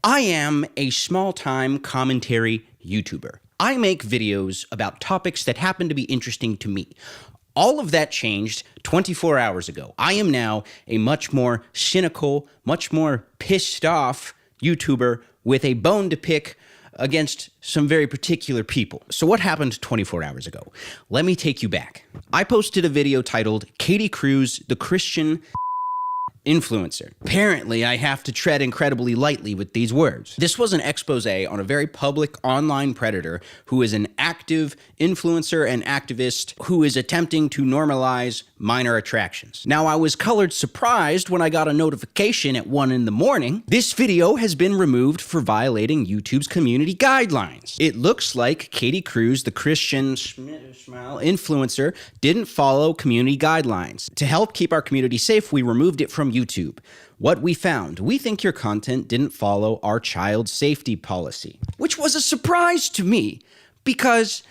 I am a small-time commentary YouTuber. I make videos about topics that happen to be interesting to me. All of that changed 24 hours ago. I am now a much more cynical, much more pissed off YouTuber with a bone to pick against some very particular people. So what happened 24 hours ago? Let me take you back. I posted a video titled Katie Cruz, the Christian Influencer. Apparently, I have to tread incredibly lightly with these words. This was an expose on a very public online predator who is an active influencer and activist who is attempting to normalize minor attractions. Now, I was colored surprised when I got a notification at 1 in the morning. This video has been removed for violating YouTube's community guidelines. It looks like Katie Cruz, the Christian influencer, didn't follow community guidelines. To help keep our community safe, we removed it from YouTube. What we found: we think your content didn't follow our child safety policy, which was a surprise to me because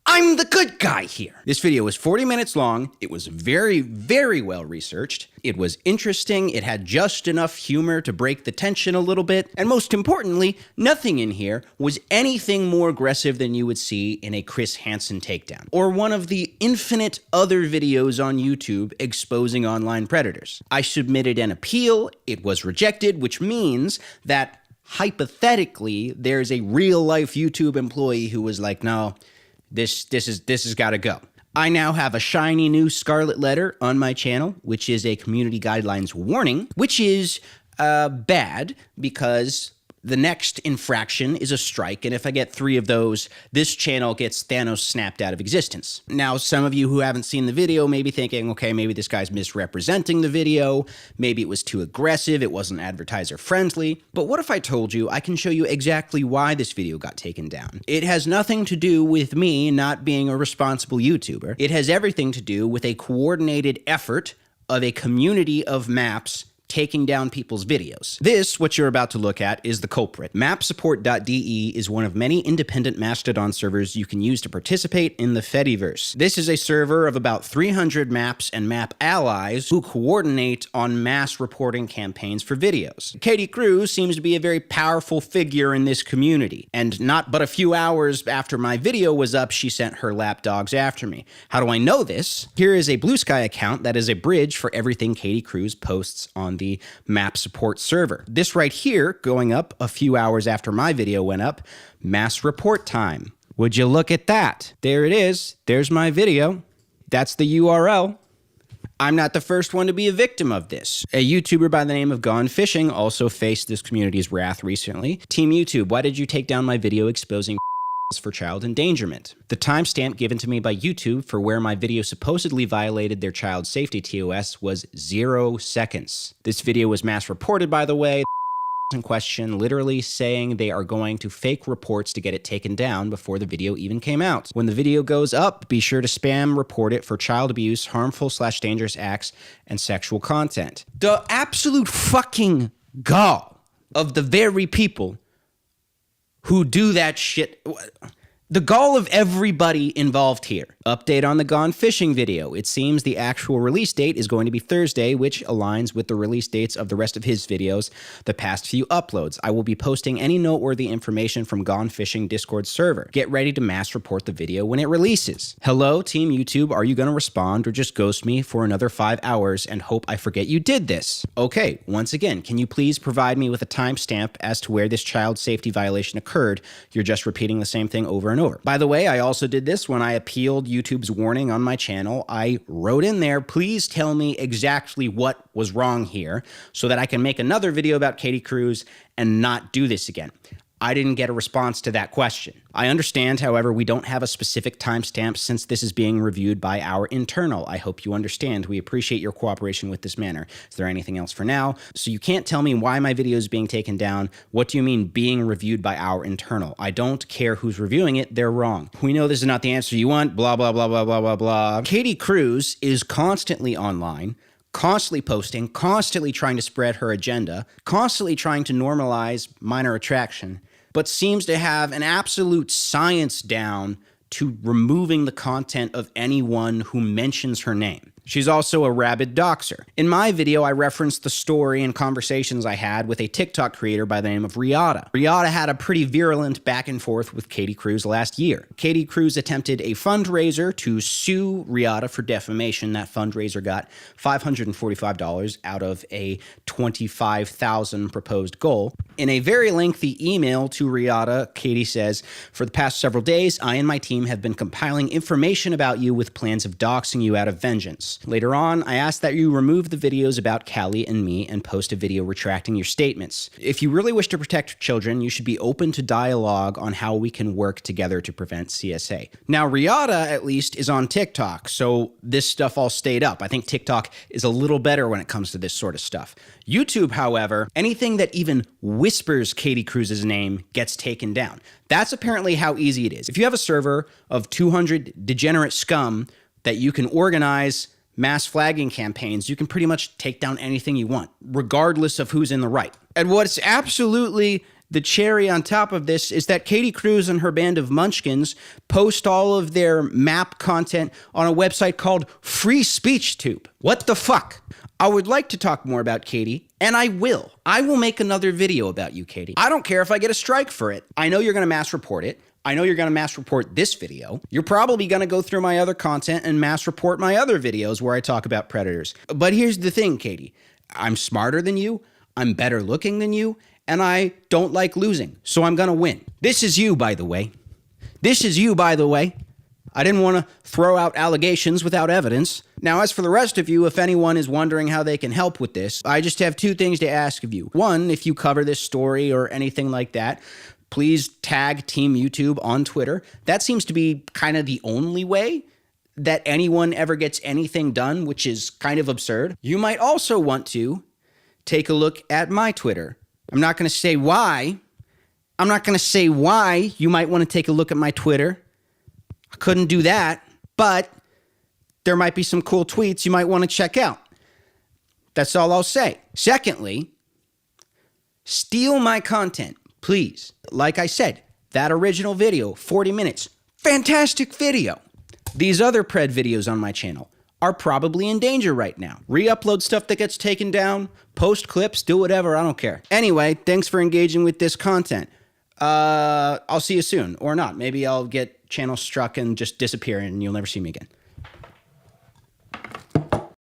I'm the good guy here. This video was 40 minutes long. It was very, very well researched. It was interesting. It had just enough humor to break the tension a little bit. And most importantly, nothing in here was anything more aggressive than you would see in a Chris Hansen takedown or one of the infinite other videos on YouTube exposing online predators. I submitted an appeal. It was rejected, which means that hypothetically, there's a real life YouTube employee who was like, no, this has got to go. I now have a shiny new scarlet letter on my channel, which is a community guidelines warning, which is bad because the next infraction is a strike, and if I get 3 of those, this channel gets Thanos snapped out of existence. Now, some of you who haven't seen the video may be thinking, okay, maybe this guy's misrepresenting the video, maybe it was too aggressive, it wasn't advertiser friendly, but what if I told you I can show you exactly why this video got taken down? It has nothing to do with me not being a responsible YouTuber. It has everything to do with a coordinated effort of a community of maps taking down people's videos. This, what you're about to look at, is the culprit. Mapsupport.de is one of many independent Mastodon servers you can use to participate in the Fediverse. This is a server of about 300 maps and map allies who coordinate on mass reporting campaigns for videos. Katie Cruz seems to be a very powerful figure in this community, and not but a few hours after my video was up, she sent her lapdogs after me. How do I know this? Here is a Blue Sky account that is a bridge for everything Katie Cruz posts on the map support server. This right here, going up a few hours after my video went up, mass report time. Would you look at that? There it is. There's my video. That's the URL. I'm not the first one to be a victim of this. A YouTuber by the name of Gone Fishing also faced this community's wrath recently. Team YouTube, why did you take down my video exposing for child endangerment? The timestamp given to me by YouTube for where my video supposedly violated their child safety TOS was 0 seconds. This video was mass reported, by the way. In question literally saying they are going to fake reports to get it taken down before the video even came out. When the video goes up, be sure to spam report it for child abuse, harmful/dangerous acts, and sexual content. The absolute fucking gall of the very people who do that shit. The gall of everybody involved here. Update on the Gone Fishing video. It seems the actual release date is going to be Thursday, which aligns with the release dates of the rest of his videos, the past few uploads. I will be posting any noteworthy information from Gone Fishing Discord server. Get ready to mass report the video when it releases. Hello, Team YouTube, are you going to respond or just ghost me for another 5 hours and hope I forget you did this? Okay, once again, can you please provide me with a timestamp as to where this child safety violation occurred? You're just repeating the same thing over and over. By the way, I also did this when I appealed YouTube's warning on my channel. I wrote in there, please tell me exactly what was wrong here so that I can make another video about Katie Cruz and not do this again. I didn't get a response to that question. I understand, however, we don't have a specific timestamp since this is being reviewed by our internal. I hope you understand. We appreciate your cooperation with this matter. Is there anything else for now? So you can't tell me why my video is being taken down. What do you mean being reviewed by our internal? I don't care who's reviewing it. They're wrong. We know this is not the answer you want. Blah, blah, blah, blah, blah, blah, blah. Katie Cruz is constantly online, constantly posting, constantly trying to spread her agenda, constantly trying to normalize minor attraction, but seems to have an absolute science down to removing the content of anyone who mentions her name. She's also a rabid doxer. In my video, I referenced the story and conversations I had with a TikTok creator by the name of Riata. Riata had a pretty virulent back and forth with Katie Cruz last year. Katie Cruz attempted a fundraiser to sue Riata for defamation. That fundraiser got $545 out of a $25,000 proposed goal. In a very lengthy email to Riata, Katie says, "For the past several days, I and my team have been compiling information about you with plans of doxing you out of vengeance. Later on, I asked that you remove the videos about Callie and me and post a video retracting your statements. If you really wish to protect children, you should be open to dialogue on how we can work together to prevent CSA." Now, Riata, at least, is on TikTok, so this stuff all stayed up. I think TikTok is a little better when it comes to this sort of stuff. YouTube, however, anything that even whispers Katie Cruz's name gets taken down. That's apparently how easy it is. If you have a server of 200 degenerate scum that you can organize mass flagging campaigns, you can pretty much take down anything you want, regardless of who's in the right. And what's absolutely the cherry on top of this is that Katie Cruz and her band of munchkins post all of their map content on a website called Free Speech Tube. What the fuck? I would like to talk more about Katie, and I will. I will make another video about you, Katie. I don't care if I get a strike for it. I know you're going to mass report it. I know you're going to mass report this video. You're probably going to go through my other content and mass report my other videos where I talk about predators. But here's the thing, Katie. I'm smarter than you. I'm better looking than you. And I don't like losing. So I'm going to win. This is you, by the way. This is you, by the way. I didn't want to throw out allegations without evidence. Now, as for the rest of you, if anyone is wondering how they can help with this, I just have two things to ask of you. One, if you cover this story or anything like that, please tag Team YouTube on Twitter. That seems to be kind of the only way that anyone ever gets anything done, which is kind of absurd. You might also want to take a look at my Twitter. I'm not going to say why. I'm not going to say why you might want to take a look at my Twitter. I couldn't do that, but there might be some cool tweets you might want to check out. That's all I'll say. Secondly, steal my content, please. Like I said, that original video, 40 minutes, fantastic video. These other pred videos on my channel are probably in danger right now. Re-upload stuff that gets taken down, post clips, do whatever, I don't care. Anyway, thanks for engaging with this content. I'll see you soon, or not. Maybe I'll get channel struck and just disappear and you'll never see me again.